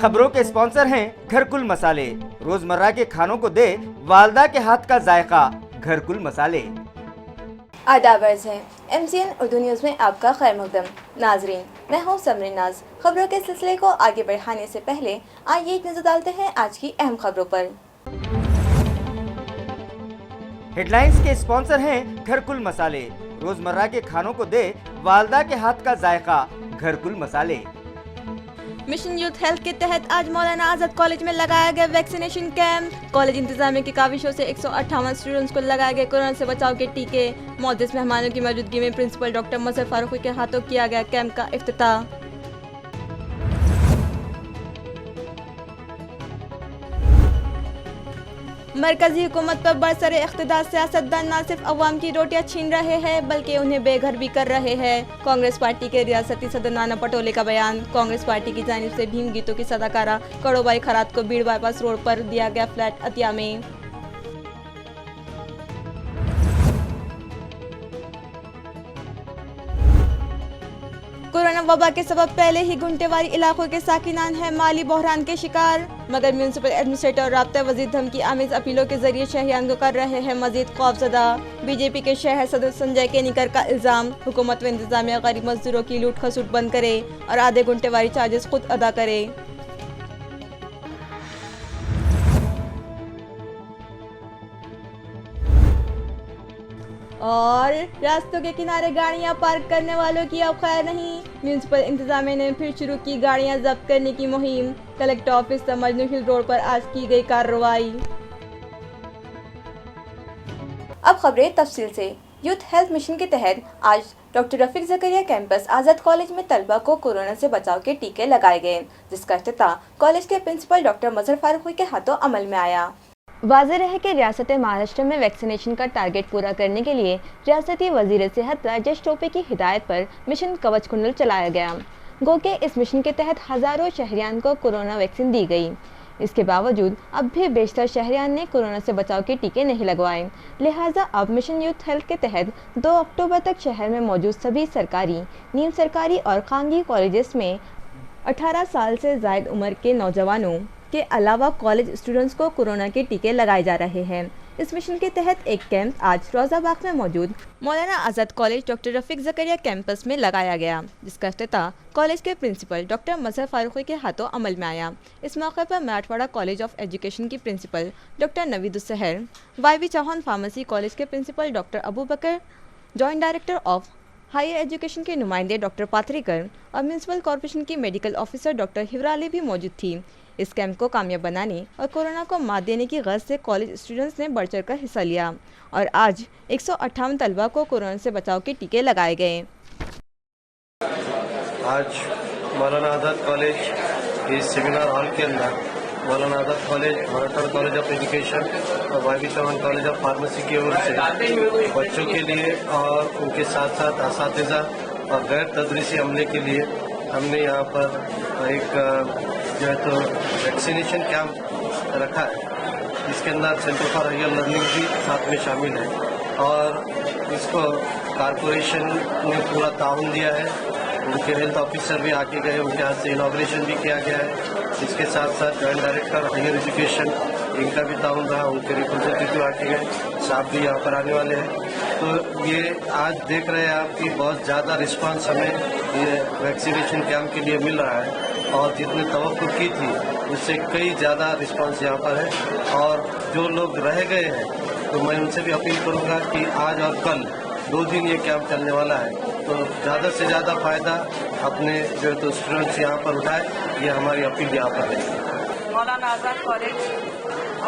खबरों के स्पॉन्सर हैं घरकुल मसाले। रोजमर्रा के खानों को दे वालदा के हाथ का जायका, घरकुल मसाले। आदाबर्ज है MCN उर्दू न्यूज़ में आपका खैर मकदम। नाजरीन, मैं हूँ समरीन नाज। खबरों के सिलसिले को आगे बढ़ाने से पहले आइए एक नजर डालते हैं आज की अहम खबरों पर। हेडलाइंस के स्पॉन्सर हैं घरकुल मसाले। रोजमर्रा के खानों को दे वालदा के हाथ का जायका, घरकुल मसाले। मिशन यूथ हेल्थ के तहत आज मौलाना आजाद कॉलेज में लगाया गया वैक्सीनेशन कैंप। कॉलेज इंतजामिया की काविशों से 158 स्टूडेंट्स को लगाए गए कोरोना से बचाव के टीके। मौजूद मेहमानों की मौजूदगी में प्रिंसिपल डॉक्टर मजहर फारूकी के हाथों किया गया कैंप का इफ्तिताह। मरकजी हुकूमत पर बरसरे इख्तिदार सियासतदान न सिर्फ अवाम की रोटियां छीन रहे हैं बल्कि उन्हें बेघर भी कर रहे हैं। कांग्रेस पार्टी के रियासती सदर नाना पटोले का बयान। कांग्रेस पार्टी की जानिब से भीम गीतों की सदाकारा कड़ोबाई खरात को बीड़ बाईपास रोड पर दिया गया फ्लैट अतिया में। कोरोना वबा के सबब पहले ही घुंटेवारी इलाकों के साकिनान है माली बहरान के शिकार, मगर म्यूनिसिपल एडमिनिस्ट्रेटर और राब्ता वजीर धमकी आमेज अपीलों के जरिए शहरियान को कर रहे हैं मजीद खौफजदा। बीजेपी के शहर सदर संजय केनीकर का इल्जाम, हुकूमत व इंतजामिया गरीब मजदूरों की लूट खसूट बंद करे और आधे घुंटेवारी चार्जेस खुद अदा करे। और रास्तों के किनारे गाड़ियां पार्क करने वालों की अब खैर नहीं। म्यूनिसिपल इंतजामिया ने फिर शुरू की गाड़ियां जब्त करने की मुहिम। कलेक्टर ऑफिस मजनू हिल रोड पर आज की गई कार्रवाई। अब खबरें तफसील से। यूथ हेल्थ मिशन के तहत आज डॉक्टर रफीक ज़करिया कैंपस आज़ाद कॉलेज में तलबा को कोरोना से बचाव के टीके लगाए गए, जिसका इफ्तिताह कॉलेज के प्रिंसिपल डॉक्टर मजहर फारूकी के हाथों अमल में आया। वाज़ेह रहे कि रियासत महाराष्ट्र में वैक्सीनेशन का टारगेट पूरा करने के लिए रियासती वजीर सेहत राजेश टोपे की हिदायत पर मिशन कवच कुंडल चलाया गया। गो के इस मिशन के तहत हज़ारों शहरियान को कोरोना वैक्सीन दी गई। इसके बावजूद अब भी बेशतर शहरियान ने कोरोना से बचाव के टीके नहीं लगवाए। लिहाजा अब मिशन यूथ हेल्थ के तहत 2 अक्टूबर तक शहर में मौजूद सभी सरकारी, नीम सरकारी और खानगी कॉलेजेस में 18 साल से ज़ायद उम्र के नौजवानों के अलावा कॉलेज स्टूडेंट्स को कोरोना के टीके लगाए जा रहे हैं। इस मिशन के तहत एक कैंप आज रोज़ाबाग में मौजूद Maulana Azad college doctor Rafiq Zakaria campus में लगाया गया, जिसका इफ्तिताह कॉलेज के प्रिंसिपल डॉक्टर मजहर फारूकी के हाथों अमल में आया। इस मौके पर मराठवाड़ा कॉलेज ऑफ एजुकेशन की principal doctor Naveedussahar, YV Chauhan pharmacy college के principal doctor Abu Bakar, joint director of higher education के नुमाइंदे डॉक्टर पाथरीकर और म्यूनिसिपल कॉर्पोरेशन की मेडिकल ऑफिसर डॉक्टर हिवराली भी मौजूद थी। इस कैंप को कामयाब बनाने और कोरोना को मात देने की गर्ज से कॉलेज स्टूडेंट्स ने बढ़ चढ़कर हिस्सा लिया और आज 158 तलबा को कोरोना से बचाव के टीके लगाए गए। आज मौलाना आज़ाद कॉलेज इस सेमिनार हॉल के अंदर Maulana Azad college, Marathwada college of education और YV Chauhan college of pharmacy की ओर से बच्चों के लिए और उनके साथ साथ असातिज़ा और गैर तदरीसी अमले के लिए हमने यहाँ पर एक जो है तो वैक्सीनेशन कैंप रखा है। इसके अंदर सेंटर फॉर हायर लर्निंग भी साथ में शामिल है और इसको कारपोरेशन ने पूरा ताउन दिया है। उनके हेल्थ ऑफिसर भी आके गए, उनके हाथ से इनॉग्रेशन भी किया गया है। इसके साथ साथ जॉइंट डायरेक्टर हायर एजुकेशन, इनका भी ताउन रहा, उनके रिप्रेजेंटेटिव आके गए, साहब भी यहाँ पर आने वाले हैं। तो ये आज देख रहे हैं आप कि बहुत ज़्यादा रिस्पांस हमें ये वैक्सीनेशन कैंप के लिए मिल रहा है और जितने तवक्को की थी उससे कई ज़्यादा रिस्पांस यहाँ पर है। और जो लोग रह गए हैं तो मैं उनसे भी अपील करूँगा कि आज और कल 2 दिन ये कैंप चलने वाला है, तो ज़्यादा से ज़्यादा फ़ायदा अपने जो तो स्टूडेंट्स यहाँ पर उठाए, ये हमारी अपील यहाँ पर है। मौलाना आज़ाद कॉलेज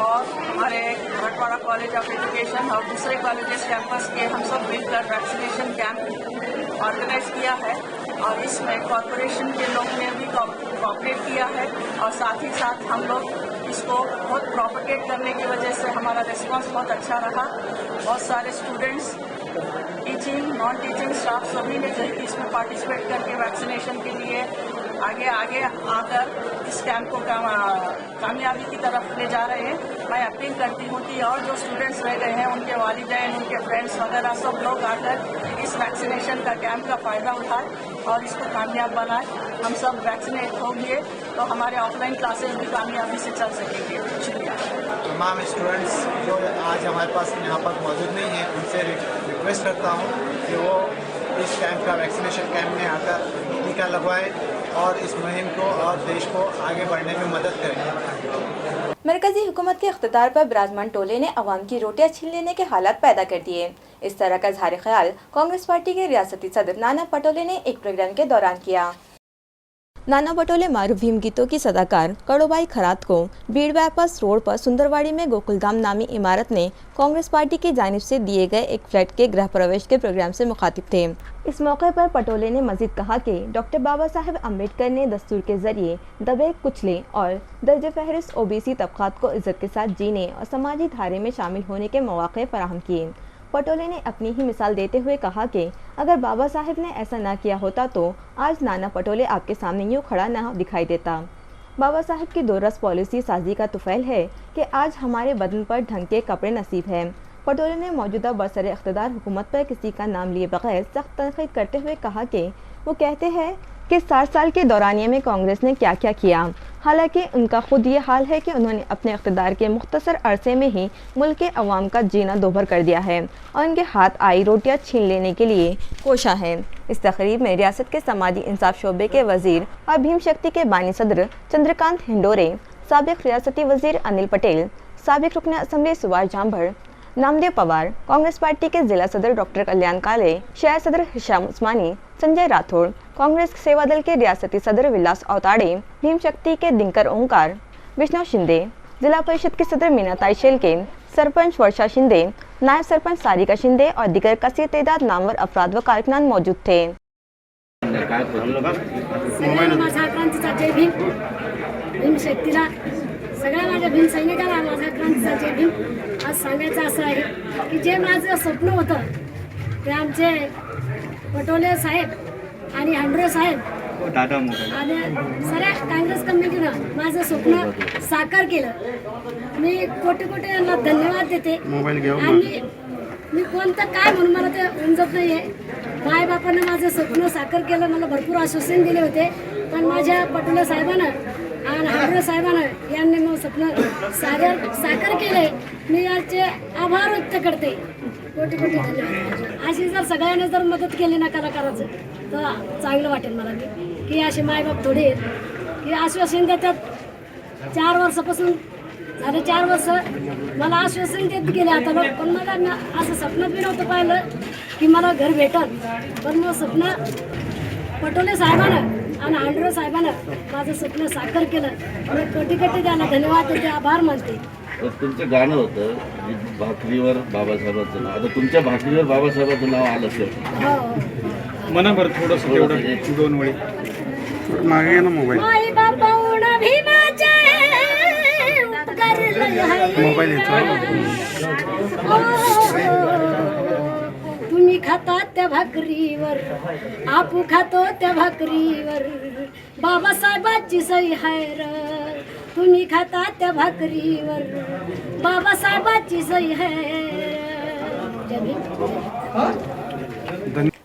और हमारे मराठवाड़ा कॉलेज ऑफ एजुकेशन और दूसरे कॉलेजेस कैंपस के हम सब मिलकर वैक्सीनेशन कैंप ऑर्गेनाइज किया है और इसमें कॉरपोरेशन के लोग ने भी कोऑपरेट किया है और साथ ही साथ हम लोग इसको बहुत प्रोपेगेट करने की वजह से हमारा रिस्पांस बहुत अच्छा रहा। बहुत सारे students, teaching, non teaching staff सभी ने जो कि इसमें पार्टिसिपेट करके वैक्सीनेशन के लिए आगे आकर इस कैंप को कामयाबी की तरफ ले जा रहे हैं। मैं अपील करती हूँ कि और जो स्टूडेंट्स रह गए हैं उनके वालिदैन, उनके फ्रेंड्स वगैरह सब लोग आकर इस वैक्सीनेशन का कैंप का फ़ायदा उठाएं। और इसको कामयाब बनाए। हम सब वैक्सीनेट हो गए तो हमारे ऑफलाइन क्लासेस भी कामयाबी से चल सकेंगे। शुक्रिया। तमाम स्टूडेंट्स जो आज हमारे पास यहाँ पर मौजूद नहीं है, उनसे रिक्वेस्ट करता हूँ कि वो इस कैंप का वैक्सीनेशन कैंप में आकर टीका लगवाएं और इस मुहिम को और देश को आगे बढ़ने में मदद करें। मरकजी हुकूमत के इख्तिदार पर बिराजमान टोले ने अवाम की रोटियां छीन लेने के हालात पैदा कर दिए। इस तरह का इजहार ख्याल कांग्रेस पार्टी के रियासती सदर नाना पटोले ने एक प्रोग्राम के दौरान किया। नाना पटोले मारूफ भीम गीतों की सदाकार कड़ोबाई खरात को भीड़ बाईपास रोड पर सुंदरवाड़ी में गोकुलधाम नामी इमारत में कांग्रेस पार्टी की जानिब से दिए गए एक फ्लैट के गृह प्रवेश के प्रोग्राम से मुखातिब थे। इस मौके पर पटोले ने मजीद कहा कि डॉक्टर बाबा साहेब अम्बेडकर ने दस्तूर के जरिए दबे कुचले और दर्ज फहरिस्त ओबीसी तबकात को इज्जत के साथ जीने और समाजी धारे में शामिल होने के मौके फराहम किए। पटोले ने अपनी ही मिसाल देते हुए कहा कि अगर बाबा साहिब ने ऐसा ना किया होता तो आज नाना पटोले आपके सामने यूँ खड़ा ना दिखाई देता। बाबा साहिब की दो रस पॉलिसी साजी का तुफैल है कि आज हमारे बदन पर ढंग के कपड़े नसीब हैं। पटोले ने मौजूदा बरसरे इख्तिदार हुकूमत पर किसी का नाम लिए बगैर सख्त तनकीद करते हुए कहा कि वो कहते हैं कि 60 साल के दौरानिये में कांग्रेस ने क्या क्या किया, हालांकि उनका खुद ये हाल है कि उन्होंने अपने इख्तिदार के मुख्तसर अरसे में ही मुल्क के अवाम का जीना दोभर कर दिया है और उनके हाथ आई रोटियां छीन लेने के लिए कोशा है। इस तकरीब में रियासत के समाजी इंसाफ शोबे के वजीर और भीम शक्ति के बानी सदर चंद्रकांत हिंडोरे, साबिक रियासती वजीर अनिल पटेल, साबिक रुकन असम्बली सुभाष झांभर, नामदेव पवार, कांग्रेस पार्टी के जिला सदर डॉक्टर कल्याण काले, शहर सदर हिशाम उस्मानी, संजय राठौड़, कांग्रेस सेवा दल के रियासती सदर विलास औताड़े, भीम शक्ति के दिनकर ओंकार, विष्णु शिंदे, जिला परिषद की सदर मीनाताई शेलके, सरपंच वर्षा शिंदे, नायब सरपंच सारिका शिंदे और दीगर कसीर तादाद नामवर अफराद व कारकुनान मौजूद थे। सगळ्या माझ्या भीम सैनिकाला माझ्या क्रांतीचा जय भीम। आज सांगायचं असं आहे की जे माझं स्वप्न होतं ते आमचे पटोले साहेब आणि हांडरे साहेब आणि सगळ्या काँग्रेस कमिटीनं माझं स्वप्न साकार केलं। मी कोटी कोटी यांना धन्यवाद देते आणि मी कोणतं काय म्हणून मला ते उमजत नाही आहे। माय बापानं माझं स्वप्न साकार केलं, मला भरपूर आश्वासन दिले होते, पण माझ्या पटोले साहेबांना आणि हांडरे साहेबांना यांनी मग स्वप्न साकार केले। मी याचे आभार व्यक्त करते, कोटी कोटी धन्यवाद। अशी जर सगळ्यांनी जर मदत केली ना कलाकाराचं तर चांगलं वाटेल मला की असे मायबाप थोडे की आश्वासन देतात। 4 वर्षापासून झाले, 4 वर्ष मला आश्वासन देत गेले आता लोक, पण मला असं स्वप्न बी नव्हतं पाहिलं की मला घर भेटल, पण मग स्वप्न पटोले साहेबांना आणि हांडरे साहेबांना माझं स्वप्न साकार केलं। मी कोटी कोटी त्यांना धन्यवाद देते, आभार मानते। तुमचं गाणं होतं भाकरीवर बाबासाहेबांचं नाव, आता तुमच्या भाकरीवर बाबासाहेबांचं नाव आलं असेल म्हणा बरं थोडंसं तेवढं 2 वेळी मागे ना मोबाईल माई बापाऊन भीमाचे उपकार लय मोबाईल तुम्ही खाता त्या भाकरीवर, आपू खातो त्या भाकरीवर, बाबासाहेबांची सही हाय र। तुम्ही खाता त्या भाकरीवर, बाबासाहेबांची सही है।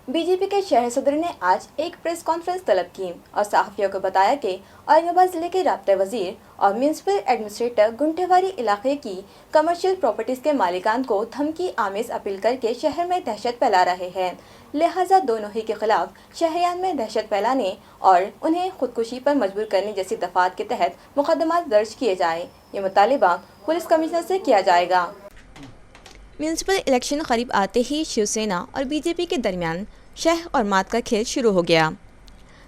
बीजेपी के शहर सदर ने आज एक प्रेस कॉन्फ्रेंस तलब की और सहाफियों को बताया कि औरंगाबाद जिले के राब्ता वजीर और म्यूनसिपल एडमिनिस्ट्रेटर गुंटेवारी इलाके की कमर्शियल प्रॉपर्टीज के मालिकान को धमकी आमेज अपील करके शहर में दहशत फैला रहे हैं, लिहाजा दोनों ही के खिलाफ शहरियान में दहशत फैलाने और उन्हें खुदकुशी पर मजबूर करने जैसी दफात के तहत मुकदमा दर्ज किए जाए। ये मुतालिबा पुलिस कमिश्नर से किया जाएगा। म्यूनसिपल इलेक्शन करीब आते ही शिवसेना और बीजेपी के दरमियान शह और मात का खेल शुरू हो गया।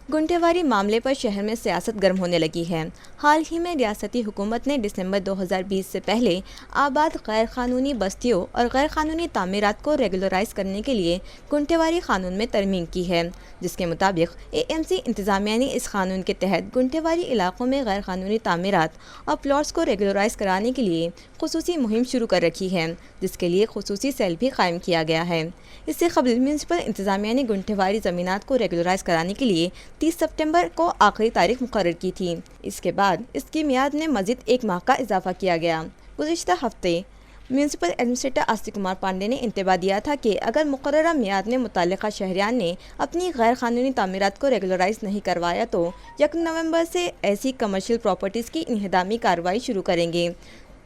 गुंटेवारी मामले पर शहर में सियासत गर्म होने लगी है। हाल ही में रियासती हुकूमत ने दिसंबर 2020 से पहले आबाद गैर कानूनी बस्तियों और गैर कानूनी तामीरात को रेगुलराइज करने के लिए गुंटेवारी कानून में तरमीम की है, जिसके मुताबिक एएमसी इंतज़ामिया ने इस कानून के तहत गुंटेवारी इलाकों में गैर कानूनी तामीरात और प्लॉट्स को रेगुलराइज कराने के लिए खुसूसी मुहिम शुरू कर रखी है, जिसके लिए खुसूसी सेल भी कायम किया गया है। इससे कबल म्यूनसिपल इंतज़ामिया ने गुंटेवारी ज़मीनात को रेगुलराइज कराने के लिए 30 सितंबर को आखिरी तारीख मुकर्रर की थी। इसके बाद इसकी मियाद में मज़ीद 1 माह का इजाफा किया गया। गुज़िश्ता हफ्ते म्यूनसिपल एडमिनिस्ट्रेटर आस्तिक कुमार पांडे ने इंतबा दिया था कि अगर मुकर्ररा मियाद में मुतल्लिका शहरियान ने अपनी गैर कानूनी तामीरात को रेगुलराइज नहीं करवाया तो 1 नवंबर से ऐसी कमर्शियल प्रॉपर्टीज़ की इन्हदामी कार्रवाई शुरू करेंगे,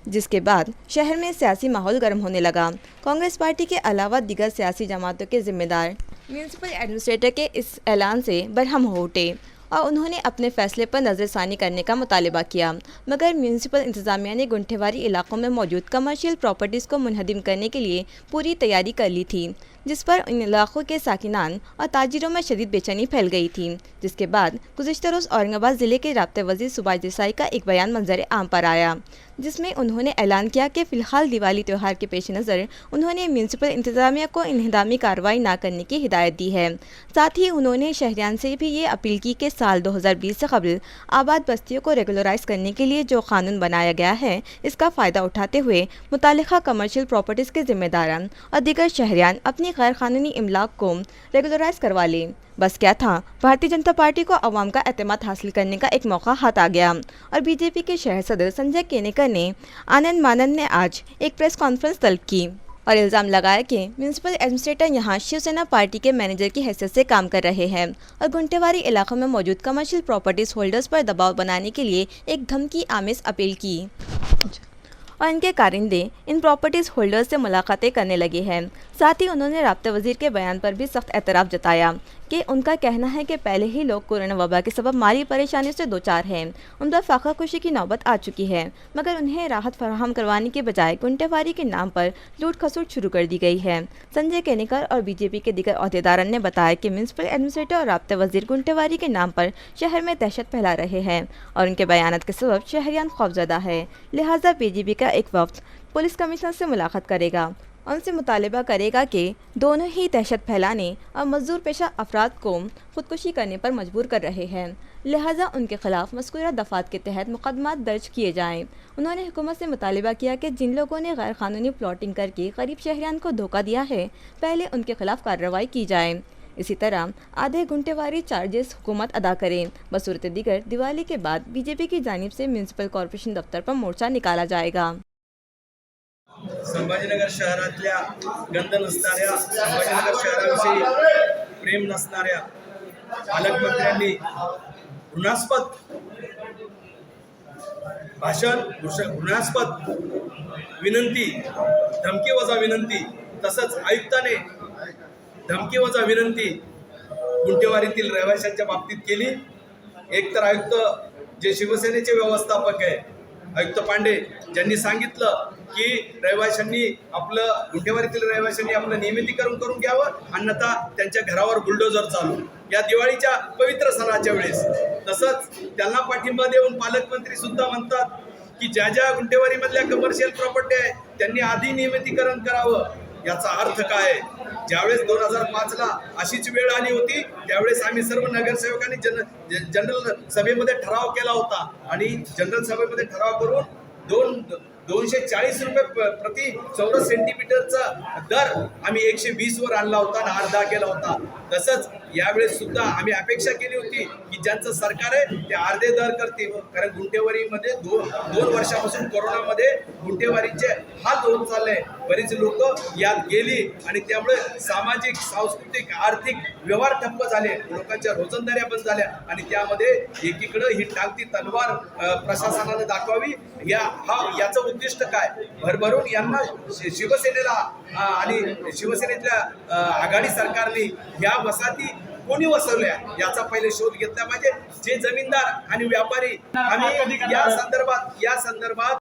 जिसके बाद शहर में सियासी माहौल गर्म होने लगा। कांग्रेस पार्टी के अलावा दीगर सियासी जमातों के जिम्मेदार म्यूनसिपल एडमिनिस्ट्रेटर के इस ऐलान से बरहम हो उठे और उन्होंने अपने फैसले पर नज़रसानी करने का मुतालबा किया, मगर म्यूनसिपल इंतज़ामिया ने गुंठेवारी इलाकों में मौजूद कमर्शियल प्रॉपर्टीज़ को मुनहदिम करने के लिए पूरी तैयारी कर ली थी, जिस पर इन इलाकों के साकिनान और ताजिरों में शदीद बेचैनी फैल गई थी। जिसके बाद गुज़िश्ता रोज़ औरंगाबाद ज़िले के राब्ता वज़ीर सुभाष देसाई का एक बयान मंजर आम पर आया, जिसमें उन्होंने ऐलान किया कि फ़िलहाल दिवाली त्यौहार के पेश नज़र उन्होंने म्यूनसिपल इंतज़ामिया को इन्हदामी कार्रवाई ना करने की हिदायत दी है। साथ ही उन्होंने शहरियान से भी ये अपील की कि साल 2020 से कबल आबाद बस्तियों को रेगुलराइज करने के लिए जो कानून बनाया गया है, इसका फ़ायदा उठाते हुए मुतालिका कमर्शियल प्रॉपर्टीज़ के जिम्मेदारान और दीगर शहरियान अपनी गैर कानूनी इमलाक को रेगुलराइज करवा लें। बस क्या था, भारतीय जनता पार्टी को अवाम का एतमाद हासिल करने का एक मौका हाथ आ गया और बीजेपी के शहर सदर संजय केनेकर ने आनंद मानंद ने आज एक प्रेस कॉन्फ्रेंस तलब की और इल्ज़ाम लगाया कि म्यूनसिपल एडमिनिस्ट्रेटर यहां शिवसेना पार्टी के मैनेजर की हैसियत से काम कर रहे हैं और गुंठेवारी इलाकों में मौजूद कमर्शियल प्रॉपर्टीज़ होल्डर्स पर दबाव बनाने के लिए एक धमकी आमेज अपील की और इनके कारिंदे इन प्रॉपर्टीज़ होल्डर्स से मुलाकातें करने लगे हैं। साथ ही उन्होंने राब्ता वज़ीर के बयान पर भी सख्त एतराफ़ जताया कि उनका कहना है कि पहले ही लोग कोरोना वबा के सबब माली परेशानियों से दो चार हैं, उन पर फाका खुशी की नौबत आ चुकी है, मगर उन्हें राहत फराहम करवाने के बजाय गुंठेवारी के नाम पर लूट खसूट शुरू कर दी गई है। संजय केनेकर और बीजेपी के दीगर अहदेदारों ने बताया कि म्यूनसिपल एडमिनिस्ट्रेटर और राब्ता वज़ीर गुंठेवारी के नाम पर शहर में दहशत फैला रहे हैं और उनके बयानात के सबब शहरियान खौफजदा है। लिहाजा बीजेपी का एक वफ्द पुलिस कमिश्नर से मुलाकात करेगा, उनसे मुतालबा करेगा कि दोनों ही दहशत फैलाने और मजदूर पेशा अफराद को खुदकुशी करने पर मजबूर कर रहे हैं, लिहाजा उनके खिलाफ मज़कूरा दफ़ात के तहत मुकदमात दर्ज किए जाएं। उन्होंने हुकूमत से मुतालबा किया कि जिन लोगों ने गैर कानूनी प्लॉटिंग करके गरीब शहरियान को धोखा दिया है, पहले उनके खिलाफ कार्रवाई की जाए। इसी तरह आधे गुंठेवारी चार्जेस हुकूमत अदा करें। बसूरत दीगर दिवाली के बाद बीजेपी की जानिब से म्यूनसिपल कॉर्पोरेशन दफ्तर पर मोर्चा निकाला जाएगा। संभाजीनगर शहरातल्या गंध नसणाऱ्या, संभाजीनगर शहराविषयी प्रेम नसणाऱ्या पालकमंत्र्यांनी घृणास्पद भाषण, घृणास्पद विनंती, धमकीवजा विनंती, तसंच आयुक्ताने धमकीवजा विनंती गुंठेवारीतील रहिवाशांच्या बाबतीत केली। एक तर आयुक्त जे शिवसेनेचे व्यवस्थापक आहे, आयुक्त पांडे, ज्यांनी सांगितलं की रहिवाशांनी आपलं गुंठेवारीतील रहिवाशांनी आपलं नियमितीकरण करून घ्यावं, अन्यथा त्यांच्या घरावर बुलडोजर चालू या दिवाळीच्या पवित्र सणाच्या वेळेस। तसंच त्यांना पाठिंबा देऊन पालकमंत्री सुद्धा म्हणतात की ज्या ज्या गुंठेवारीमधल्या कमर्शियल प्रॉपर्टी आहे त्यांनी आधी नियमितीकरण करावं। याचा अर्थ काय? ज्यावेळेस 2005ला अशीच वेळ आली होती, त्यावेळेस आम्ही सर्व नगरसेवकांनी जनरल सभेमध्ये ठराव केला होता आणि जनरल सभेमध्ये ठराव करून 240 रुपये प्रति चौरस सेंटीमीटरचा दर आम्ही 120 वर आणला होता आणि अर्धा केला होता। तसंच यावेळेस सुद्धा आम्ही अपेक्षा केली होती की ज्यांचं सरकार आहे ते अर्धे दर करतील, कारण गुंठेवारीमध्ये दोन वर्षापासून कोरोनामध्ये गुंठेवारीचे हाल होत चालले, बरीच लोक यात गेली आणि त्यामुळे सामाजिक, सांस्कृतिक, आर्थिक व्यवहार ठप्प झाले, लोकांच्या रोजंदाऱ्या बंद झाल्या आणि त्यामध्ये एकीकडे ही टांगती तलवार प्रशासनाने दाखवावी। याचं उद्दिष्ट काय? भरभरून यांना शिवसेनेला आणि शिवसेनेतल्या आघाडी सरकारने या वसाहती कोणी वसवल्या याचा पहिले शोध घेतला पाहिजे। जे जमीनदार आणि व्यापारी आम्ही या संदर्भात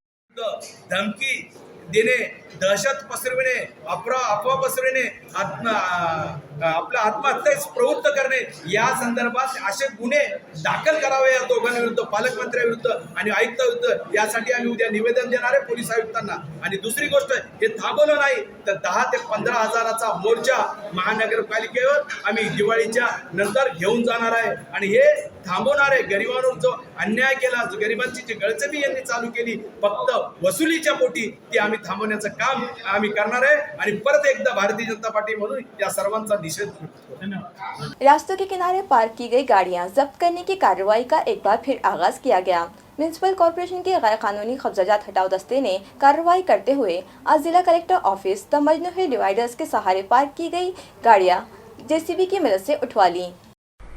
धमकी देणे, दहशत पसरविणे, अफवा पसरविणे, आपल्या आत्महत्येस प्रवृत्त करणे या संदर्भात असे गुन्हे दाखल करावे या दोघांविरुद्ध, पालकमंत्र्यांविरुद्ध आणि आयुक्ताविरुद्ध। यासाठी आम्ही उद्या निवेदन देणार आहे पोलीस आयुक्तांना। आणि दुसरी गोष्ट, हे थांबवलं नाही तर 10 ते 15 हजाराचा मोर्चा महानगरपालिकेवर आम्ही दिवाळीच्या नंतर घेऊन जाणार आहे आणि हे थांबवणार आहे। गरिबांवर जो अन्याय केला, गरिबांची जी गळचेपी यांनी चालू केली फक्त वसुलीच्या पोटी, ती आम्ही थांबवण्याचं काम आम्ही करणार आहे आणि परत एकदा भारतीय जनता पार्टी म्हणून या सर्वांचा निषेध करतो। धन्यवाद। रास्तों के किनारे पार्क की गई गाड़ियां जब्त करने की कार्रवाई का एक बार फिर आगाज किया गया। म्यूनसिपल कॉरपोरेशन के गैर कानूनी कब्जाजात हटाओ दस्ते ने कार्रवाई करते हुए आज जिला collector office the Majnu hill dividers के सहारे पार्क की गई गाड़ियां जेसीबी की मदद से उठवा ली।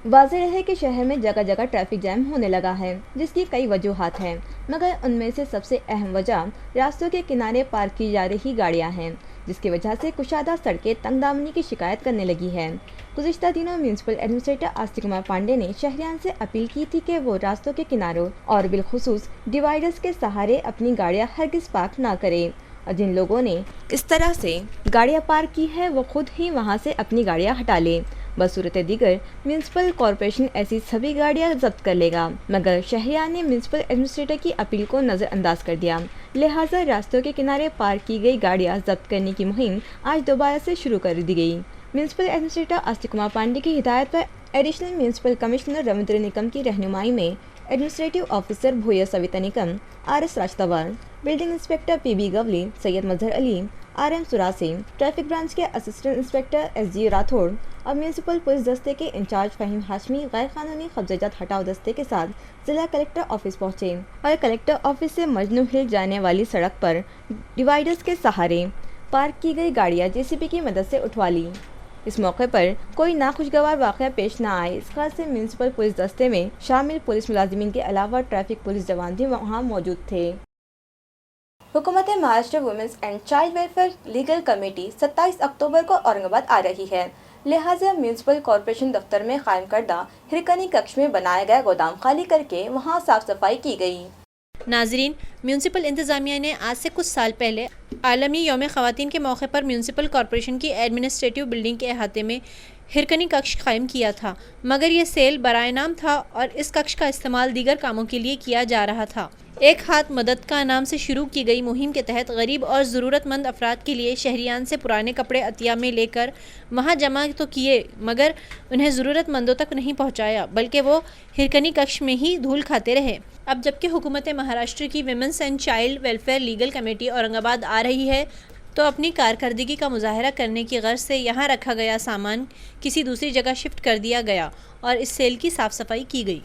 वाज़ेह है कि शहर में जगह जगह ट्रैफिक जैम होने लगा है, जिसकी कई वजूहात हैं, मगर उनमें से सबसे अहम वजह रास्तों के किनारे पार्क की जा रही गाड़ियां हैं, जिसकी वजह से कुशादा सड़कें तंगदामनी की शिकायत करने लगी है। गुज़िश्ता दिनों म्यूनसिपल एडमिनिस्ट्रेटर आस्तिक कुमार पांडे ने शहरियान से अपील की थी कि वो रास्तों के किनारों और बिलखुसूस डिवाइडर्स के सहारे अपनी गाड़ियां हरगिज़ पार्क ना करें, और जिन लोगों ने इस तरह से गाड़ियां पार्क की है वो खुद ही वहां से अपनी गाड़ियां हटा लें। बसूरत दीगर म्यूनसिपल कॉरपोरेशन ऐसी सभी गाड़ियां जब्त कर लेगा, मगर शहरियान ने म्यूनसिपल एडमिनिस्ट्रेटर की अपील को नज़रअंदाज कर दिया, लिहाजा रास्तों के किनारे पार्क की गई गाड़ियां जब्त करने की मुहिम आज दोबारा से शुरू कर दी गई। म्यूनसिपल एडमिनिस्ट्रेटर आस्तिक कुमार पांडे की हिदायत पर additional municipal commissioner Ravindra Nikam की रहनुमाई में administrative officer Bhuya Savita Nikam, RS Rajatwar, building inspector PB Gawli, Syed Mazhar Ali, RM Surasi, traffic branch के असिस्टेंट इंस्पेक्टर SG राठौड़ और म्यूनसिपल पुलिस दस्ते के इंचार्ज फ़हीम हाशमी गैर कानूनी कब्जाजात हटाओ दस्ते के साथ जिला कलेक्टर ऑफिस पहुंचे और कलेक्टर ऑफिस से मजनू हिल जाने वाली सड़क पर डिवाइडर्स के सहारे पार्क की गई गाड़ियां JCB की मदद से उठवा ली। इस मौके पर कोई नाखुशगवार वाक़या पेश न आए, इस खास से म्यूनसिपल पुलिस दस्ते में शामिल पुलिस मुलाजिमीन के अलावा ट्रैफिक पुलिस जवान भी वहाँ मौजूद थे। हुकूमत Maharashtra women's and child welfare legal committee 27 अक्टूबर को औरंगाबाद आ रही है, लिहाजा म्यूनसिपल कॉरपोरेशन दफ्तर में कायम करदा हिरकनी कक्ष में बनाया गया गोदाम खाली करके वहां साफ सफाई की गई। नाजरीन, म्यूनसिपल इंतज़ामिया ने आज से कुछ साल पहले आलमी यौम ख़वातीन के मौके पर म्यूनसिपल कॉरपोरेशन की एडमिनिस्ट्रेटिव बिल्डिंग के अहाते में हिरकनी कक्ष कायम किया था, मगर ये सेल बराए नाम था और इस कक्ष का इस्तेमाल दीगर कामों के लिए किया जा रहा था। एक हाथ मदद का नाम से शुरू की गई मुहिम के तहत गरीब और ज़रूरतमंद अफराद के लिए शहरियान से पुराने कपड़े अतिया में लेकर वहाँ जमा तो किए, मगर उन्हें ज़रूरतमंदों तक नहीं पहुँचाया, बल्कि वो हिरकनी कक्ष में ही धूल खाते रहे। अब जबकि हुकूमत महाराष्ट्र की women's and child welfare legal committee Aurangabad आ रही है, तो अपनी कारकर्दगी का मुजाहरा करने की गर्ज से यहाँ रखा गया सामान किसी दूसरी जगह शिफ्ट कर दिया गया और इस सेल की साफ़ सफाई की गई।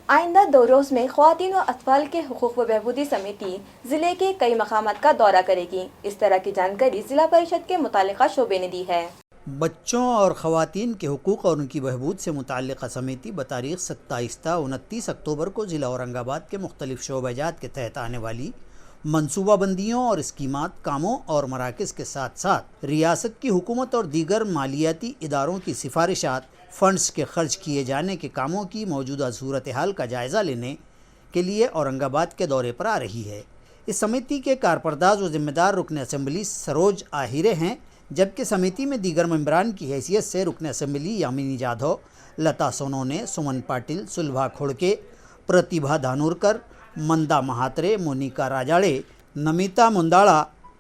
आइंदा 2 रोज़ में ख़वातीन व अतफाल के हुकूक़ व बहबूदी समिति ज़िले के कई मकामात का दौरा करेगी। इस तरह की जानकारी ज़िला परिषद के मुतालिका शोबे ने दी है। बच्चों और ख़वातीन के हुकूक़ और उनकी बहबूद से मुताल्लिक़ समिति बतारीख़ 27 ता 29 अक्टूबर को ज़िला औरंगाबाद के मुख्तलिफ़ शोबाजात के तहत आने वाली मनसूबाबंदियों और स्कीमात, कामों और मराकज़ के साथ साथ रियासत की हुकूमत और दीगर मालियाती इदारों की सिफारिशात, फ़ंड्स के खर्च किए जाने के कामों की मौजूदा सूरत हाल का जायज़ा लेने के लिए औरंगाबाद के दौरे पर आ रही है। इस समिति के कारपरदाज व ज़िम्मेदार रुकन असम्बली सरोज आहिरे हैं, जबकि समिति में दीगर मेंबरान की हैसियत से रुकन असम्बली यामिनी जाधव, लता सोनोने, सुमन पाटिल, सुलभा खोड़के, प्रतिभा धानोरकर, मंदा महात्रे, मोनिका राजाड़े, नमिता मुंदाड़ा,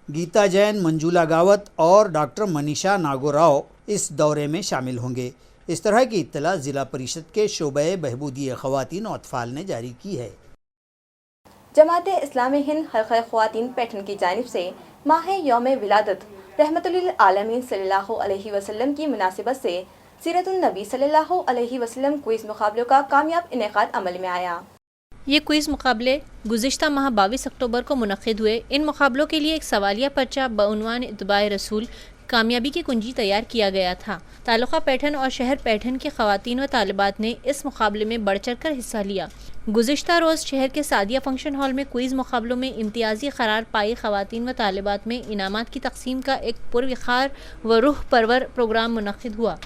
गीता जैन, मंजूला गावत और डॉक्टर मनीषा नागोराव इस दौरे में शामिल होंगे। इस तरह की इत्तला ज़िला परिषद के शोबे बहबूदी ख़वातीन और अतफाल ने जारी की है। जमात इस्लामी हिंद हल्क़ा ख़वातीन पैठन की जानिब से माह यौम विलादत रहमतुल आलमीन सल्लल्लाहु अलैहि वसल्लम की मुनासिबत से सीरतुन नबी सल्लल्लाहु अलैहि वसल्लम क्विज़ मुकाबलों का कामयाब इनेकाद अमल में आया। ये क्विज़ मुकाबले गुज़िश्ता माह 22 अक्टूबर को मुनक़िद हुए। इन मुकाबलों के लिए एक सवालिया पर्चा बउनवान इत्बाए रसूल कामयाबी की कुंजी तैयार किया गया था। तालुका पैठन और शहर पैठन के ख़वातीन व तालिबात ने इस मुकाबले में बढ़ चढ़ कर हिस्सा लिया। गुज़िश्ता रोज़ शहर के सादिया फंक्शन हॉल में क्विज़ मुकाबलों में इम्तियाज़ी करार पाई ख़वातीन व तालिबात में इनामात की तकसीम का एक पुरवखार व रूह परवर प्रोग्राम मुनक़िद हुआ,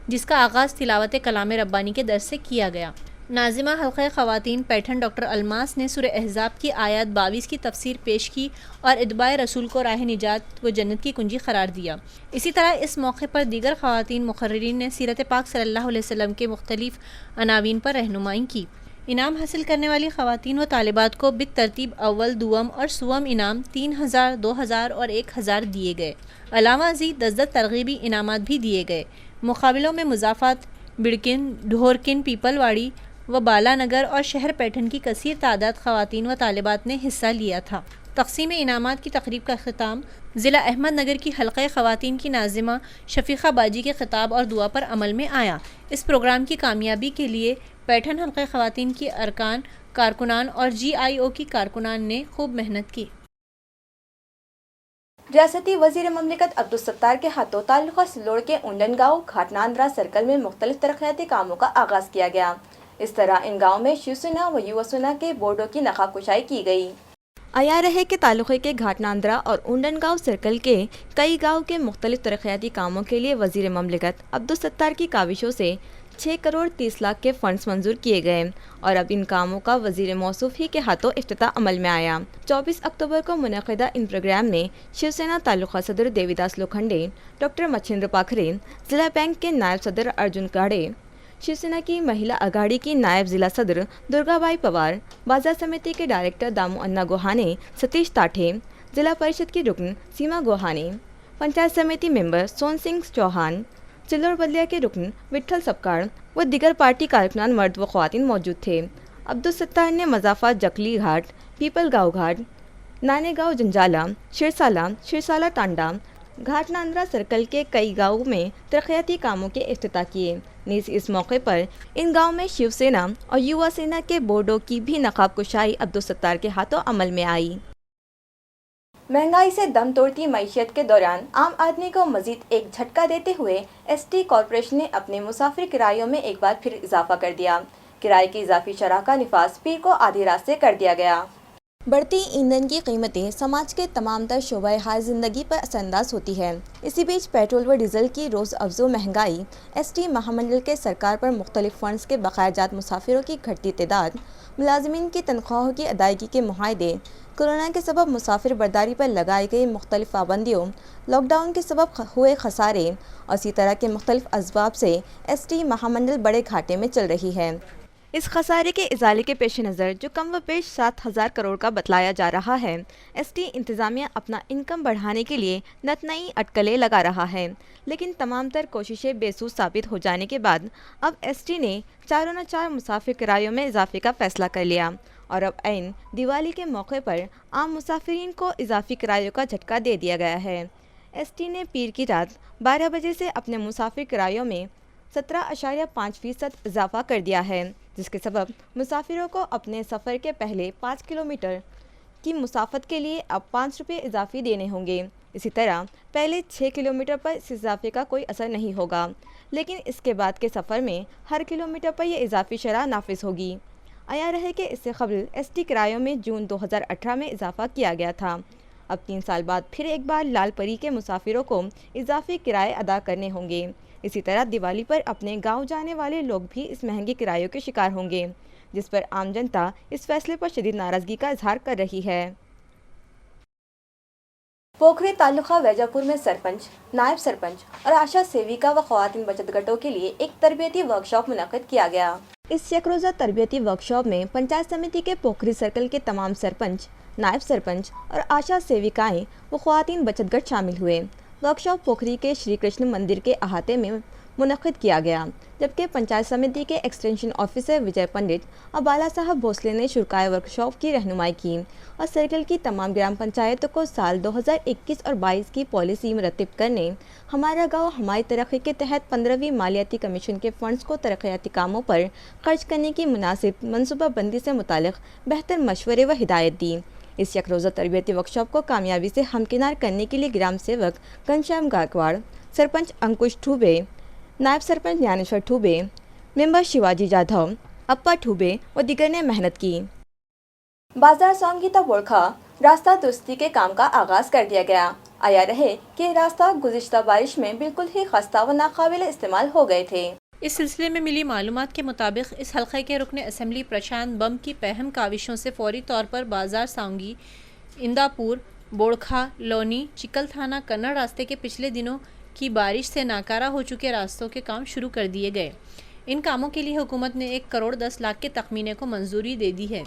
जिसका आगाज़ तिलावत कलाम रब्बानी के दर्स से किया गया। नाज़िमा हल्क़े ख़वातीन पैठन डॉक्टर अलमास ने सूरह अहज़ाब की आयत 22 की तफसीर पेश की और इत्बाए रसूल को राह निजात व जन्नत की कुंजी करार दिया। इसी तरह इस मौके पर दीगर ख़वातीन मुक़र्रिरीन ने सीरत पाक सल्लल्लाहु अलैहि वसल्लम के मुख्तलिफ़ अनावीन पर रहनुमाई की। इनाम हासिल करने वाली ख़वातीन व तालिबात को बित तरतीब अव्वल, दुअम और सुअम इनाम 3000, 2000 और 1000 दिए गए। अलावा अज़ीद 10 तरग़ीबी इनामात भी दिए गए। मुकाबलों में मुज़ाफ़ात, बिड़किन, ढोरकिन, पीपलवाड़ी व बालानगर और शहर पैठन की कसीर तादाद ख़वातीन व तालिबात ने हिस्सा लिया था। तक़सीम इनामात की तक़रीब का ख़िताम ज़िला अहमदनगर की हल्क़े ख़वातीन की नाज़िमा शफ़ीक़ा बाजी के ख़िताब और दुआ पर अमल में आया। इस प्रोग्राम की कामयाबी के लिए पैठन हल्के ख़वातीन की अरकान, कारकुनान और GIO की कारकुनान ने खूब मेहनत की। रियासती वजीर ममलिकत अब्दुल सत्तार के हाथों ताल्लुका सिल्लोड़ के उंडन गाँव घाटनांद्रा सर्कल में मुख्तलिफ तरक्याती कामों का आगाज किया गया। इस तरह इन गाँव में शिवसेना व युवासेना के बोर्डों की नकाबकुशाई की गई। आया रहे के तालुक़े के घाटनांद्रा और उंडन गाँव सर्कल के कई गाँव के मुख्तलिफ तरक्याती कामों के लिए वजीर ममलिकत अब्दुल सत्तार की काविशों से 6 करोड़ 30 लाख के फंड्स मंजूर किए गए और अब इन कामों का वजीर मौसूफ ही के हाथों इफ्तिताह अमल में आया। 24 अक्टूबर को मुनक़िदा इन प्रोग्राम में शिवसेना तालुका सदर देवीदास लोखंडे, डॉक्टर मच्छिंद्र पाखरे, जिला बैंक के नायब सदर अर्जुन काड़े, शिवसेना की महिला अघाड़ी की नायब जिला सदर दुर्गाबाई पवार, बाजार समिति के डायरेक्टर दामू अन्ना गोहाने, सतीश ताठे, जिला परिषद की रुकन सीमा गोहाने, पंचायत समिति मेंबर सोन सिंह चौहान, चिल्लोर बलिया के रुकन विठल सपकाड़ व दिगर पार्टी कारकुनान मर्द व ख़वातीन मौजूद थे। अब्दुल सत्तार ने मजाफा जकली घाट, पीपल गाँव घाट, नाने गाँव जंजाला, शिरसाला टांडा, घाटनांद्रा सर्कल के कई गाँवों में तरक्याती कामों के इफ्तिताह किए। नीस इस मौके पर इन गाँव में शिवसेना और युवा सेना के बोर्डों की भी नकाबकुशाई अब्दुल सत्तार के हाथों अमल में आई। महंगाई से दम तोड़ती मईशत के दौरान आम आदमी को मजीद एक झटका देते हुए ST कॉरपोरेशन ने अपने मुसाफिर किरायों में एक बार फिर इजाफा कर दिया। किराए की इजाफी शरह का निफाज पीर को आधी रात से कर दिया गया। बढ़ती ईंधन की कीमतें समाज के तमाम तर शोबे हाय ज़िंदगी पर असरअंदाज होती है। इसी बीच पेट्रोल व डीजल की रोज़ अफजो महंगाई, ST महामंडल के सरकार पर मुख्तलिफ फंड्स के बकायाजात मुसाफिरों की घटती तादाद, मुलाजमीन की तनख्वाहों की अदायगी के मुआहदे, कोरोना के सबब मुसाफिर बर्दारी पर लगाई गई मुख्तलिफ पाबंदियों, लॉकडाउन के सबब हुए खसारे और इसी तरह के मुख्तलिफ असबाब से ST महामंडल बड़े घाटे में चल रही है। इस खसारे के इजाले के पेश नज़र जो कम व पेश 7,000 करोड़ का बतलाया जा रहा है, ST इंतज़ामिया अपना इनकम बढ़ाने के लिए नत नई अटकलें लगा रहा है, लेकिन तमाम तर कोशिशें बेसूर साबित हो जाने के बाद अब ST ने चारों न चार मुसाफिर किरायों में इजाफे का फ़ैसला कर लिया और अब ऐन दिवाली के मौके पर आम मुसाफिरीन को इजाफी किरायों का झटका दे दिया गया है। ST ने पीर की रात 12 बजे से अपने मुसाफिर किरायों में 17.5% इजाफा कर दिया है, जिसके सबब मुसाफिरों को अपने सफ़र के पहले 5 किलोमीटर की मुसाफत के लिए अब 5 रुपये इजाफी देने होंगे। इसी तरह पहले 6 किलोमीटर पर इस इजाफे का कोई असर नहीं होगा, लेकिन इसके बाद के सफ़र में हर किलोमीटर पर यह इजाफी शरह नाफिज होगी। आया रहे कि इससे कबल ST किरायों में जून 2018 में इजाफा किया गया था। अब 3 साल बाद फिर एक बार लाल परी के मुसाफिरों को इजाफी किराए अदा करने होंगे। इसी तरह दिवाली पर अपने गांव जाने वाले लोग भी इस महंगे किरायों के शिकार होंगे, जिस पर आम जनता इस फैसले पर शदीद नाराज़गी का इजहार कर रही है। पोखरी तालुका वैजापुर में सरपंच, नायब सरपंच और आशा सेविका व ख़वातीन बचत गटों के लिए एक तरबियती वर्कशॉप मुनक़िद किया गया। इस एक रोज़ा तरबियती वर्कशॉप में पंचायत समिति के पोखरी सर्कल के तमाम सरपंच, नायब सरपंच और आशा सेविकाएं व ख़वातीन बचत गट शामिल हुए। वर्कशॉप पोखरी के श्री कृष्ण मंदिर के अहाते में मुनक़िद किया गया, जबकि पंचायत समिति के एक्सटेंशन ऑफिसर विजय पंडित और बाला साहब भोसले ने शुरकाए वर्कशॉप की रहनुमाई की और सर्कल की तमाम ग्राम पंचायतों को साल 2021 और 22 की पॉलिसी मुरतब करने, हमारा गांव हमारी तरक्की के तहत 15वीं मालियाती कमीशन के फंड्स को तरक्याती कामों पर खर्च करने की मुनासिब मनसूबाबंदी से मुतालिक बेहतर मशवरे व हिदायत दी। इस एक रोज़ा तरबियती वर्कशॉप को कामयाबी से हमकिनार करने के लिए ग्राम सेवक घनश्याम गायकवाड़, सरपंच अंकुश ठूबे, नायब सरपंच ज्ञानेश्वर ठूबे, मेंबर शिवाजी जाधव, अप्पा ठूबे व दिगर ने मेहनत की। बाजार सांगीता बोरखा रास्ता दुरुस्ती के काम का आगाज कर दिया गया। आया रहे कि रास्ता गुज़िश्ता बारिश में बिल्कुल ही खस्ता व नाकाबिल इस्तेमाल हो गए थे। इस सिलसिले में मिली मालूमात के मुताबिक इस हल्के के रुकन असम्बली प्रशांत बम की पहम काविशों से फौरी तौर पर बाजार सांगी, इंदापुर, बोड़खा, लोनी, चिकल थाना कन्नड़ रास्ते के पिछले दिनों की बारिश से नाकारा हो चुके रास्तों के काम शुरू कर दिए गए। इन कामों के लिए हुकूमत ने 1 करोड़ 10 लाख के तखमीने को मंजूरी दे दी है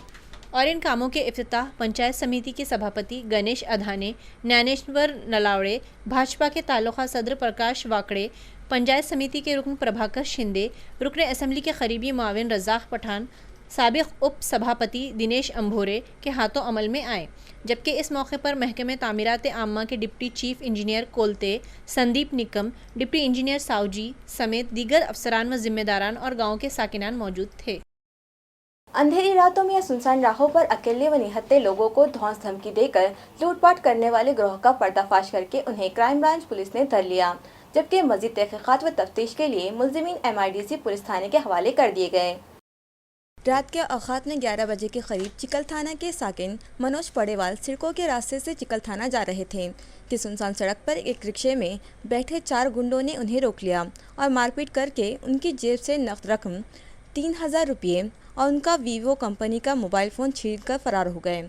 और इन कामों के इफ्तिताह पंचायत समिति के सभापति गणेश अधाने, ज्ञानेश्वर नलावड़े, भाजपा के तालुका सदर प्रकाश वाकड़े, पंचायत समिति के रुकन प्रभाकर शिंदे, रुकन असम्बली के करीबी माविन रज़ाक पठान, साबिक उप सभापति दिनेश अंभोरे के हाथों अमल में आए। जबकि इस मौके पर महकमे तामीरात आम्मा के deputy chief engineer Kolte, Sandeep Nikam, deputy engineer Savji समेत दीगर अफसरान व जिम्मेदारान और गाँव के साकिनान मौजूद थे। अंधेरी रातों में या सुनसान राहों पर अकेले व निहत्थे लोगों को धौंस धमकी देकर लूटपाट करने वाले गिरोह का पर्दाफाश करके उन्हें क्राइम ब्रांच पुलिस ने धर लिया, जबकि मजीद तहकीकात व तफ्तीश के लिए मुलजिमीन MIDC पुलिस थाने के हवाले कर दिए गए। रात के औकात में 11 बजे के करीब चिकल थाना के साकिन मनोज पड़ेवाल सड़कों के रास्ते से चिकल थाना जा रहे थे कि सुनसान सड़क पर एक रिक्शे में बैठे 4 गुंडों ने उन्हें रोक लिया और मारपीट करके उनकी जेब से नकद रकम 3000 रुपये और उनका वीवो कंपनी का मोबाइल फ़ोन छीन कर फरार हो गए।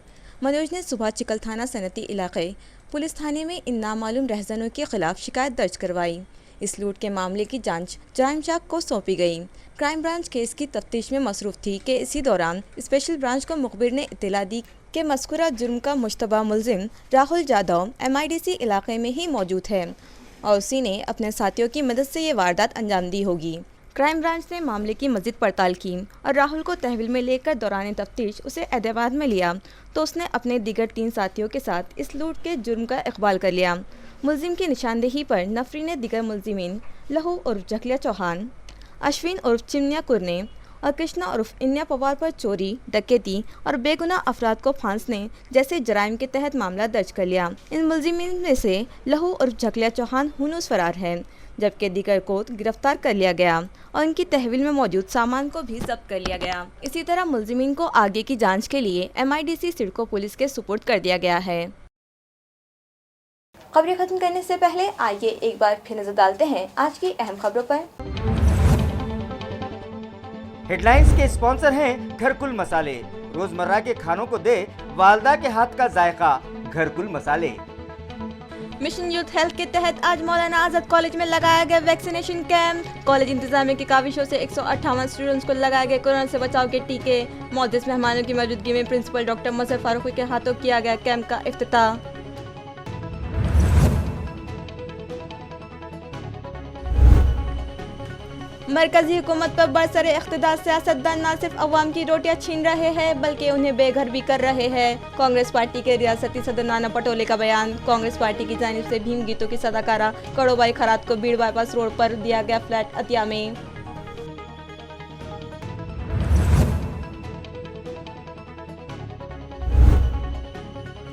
मनोज ने सुबह चिकल थाना सनती इलाके पुलिस थाने में इन नामालूम रहज़नों के खिलाफ शिकायत दर्ज करवाई। इस लूट के मामले की जांच क्राइम शाख को सौंपी गई। क्राइम ब्रांच केस की तफ्तीश में मसरूफ़ थी कि इसी दौरान स्पेशल ब्रांच को मुखबिर ने इत्तला दी कि मज़कूरा जुर्म का मुश्तबा मुलजिम राहुल यादव MIDC इलाके में ही मौजूद है और उसी ने अपने साथियों की मदद से ये वारदात अंजाम दी होगी। क्राइम ब्रांच ने मामले की मज़ीद पड़ताल की और राहुल को तहवील में लेकर दौरान तफ्तीश उसे एहतमाद में लिया तो उसने अपने दीगर 3 साथियों के साथ इस लूट के जुर्म का इकबाल कर लिया। मुलजिम की निशानदेही पर नफरी ने दीगर मुलजिमीन लहू उर्फ जखलिया चौहान, अश्विन उर्फ चिमनिया कुरने और कृष्णा उर्फ इन्या पवार पर चोरी, डकैती और बेगुनाह अफराद को फांसने जैसे जराइम के तहत मामला दर्ज कर लिया। इन मुलजिमीन में से लहू उर्फ जखलिया चौहान हुनूस फरार है, जबकि दीगर को गिरफ्तार कर लिया गया और उनकी तहवील में मौजूद सामान को भी जब्त कर लिया गया। इसी तरह मुलजिमीन को आगे की जांच के लिए MIDC सिडको पुलिस के सुपुर्द कर दिया गया है। खबरें खत्म करने से पहले आइए एक बार फिर नजर डालते हैं आज की अहम खबरों पर। हेडलाइंस के स्पॉन्सर हैं घरकुल मसाले। रोजमर्रा के खानों को दे वालदा के हाथ का जायका, घरकुल मसाले। मिशन यूथ हेल्थ के तहत आज मौलाना आज़ाद कॉलेज में लगाया गया वैक्सीनेशन कैंप। कॉलेज इंतजामिया की काविशों से 158 स्टूडेंट्स को लगाए गए कोरोना से बचाव के टीके। मौजूद मेहमानों की मौजूदगी में प्रिंसिपल डॉक्टर मजहर फारूकी के हाथों किया गया कैंप का इफ्तिताह। मरकजी हुकूमत पर बरसरे इख्तिदार सियासतदान न सिर्फ अवाम की रोटियां छीन रहे हैं बल्कि उन्हें बेघर भी कर रहे हैं। कांग्रेस पार्टी के रियासती सदर नाना पटोले का बयान। कांग्रेस पार्टी की जानिब से भीम गीतों की सदाकारा कड़ोबाई खरात को बीड़ बाईपास रोड पर दिया गया फ्लैट अतिया में।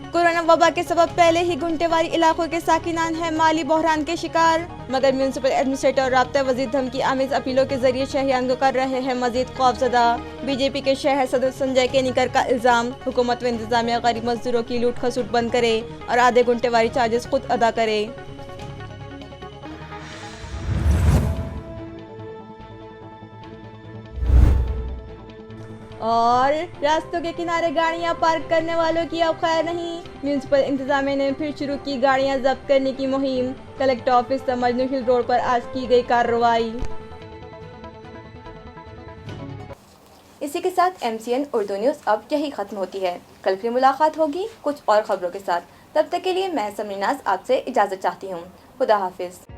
कोरोना वबा के सबब पहले ही गुंटेवारी इलाकों के साकिनान है माली बहरान के शिकार, मगर म्यूनसिपल एडमिनिस्ट्रेटर और राब्ता वजीर धमकी आमेज अपीलों के जरिए शहरियान को कर रहे हैं मजीद खौफजदा। बीजेपी के शहर सदर संजय केनीकर का इल्जाम, हुकूमत व इंतजामिया गरीब मजदूरों की लूट खसूट बंद करे और आधे गुंटेवारी चार्जेस खुद अदा करे। और रास्तों के किनारे गाड़ियां पार्क करने वालों की अब खैर नहीं, म्यूनसिपल इंतजामिया ने फिर शुरू की गाड़ियां जब्त करने की मुहिम। कलेक्टर ऑफिस से मजनू हिल रोड पर आज की गई कार्रवाई। इसी के साथ MCN उर्दू न्यूज़ अब यही खत्म होती है। कल फिर मुलाकात होगी कुछ और खबरों के साथ। तब तक के लिए मैं समरीनाज आपसे इजाज़त चाहती हूँ। खुदा हाफिज़।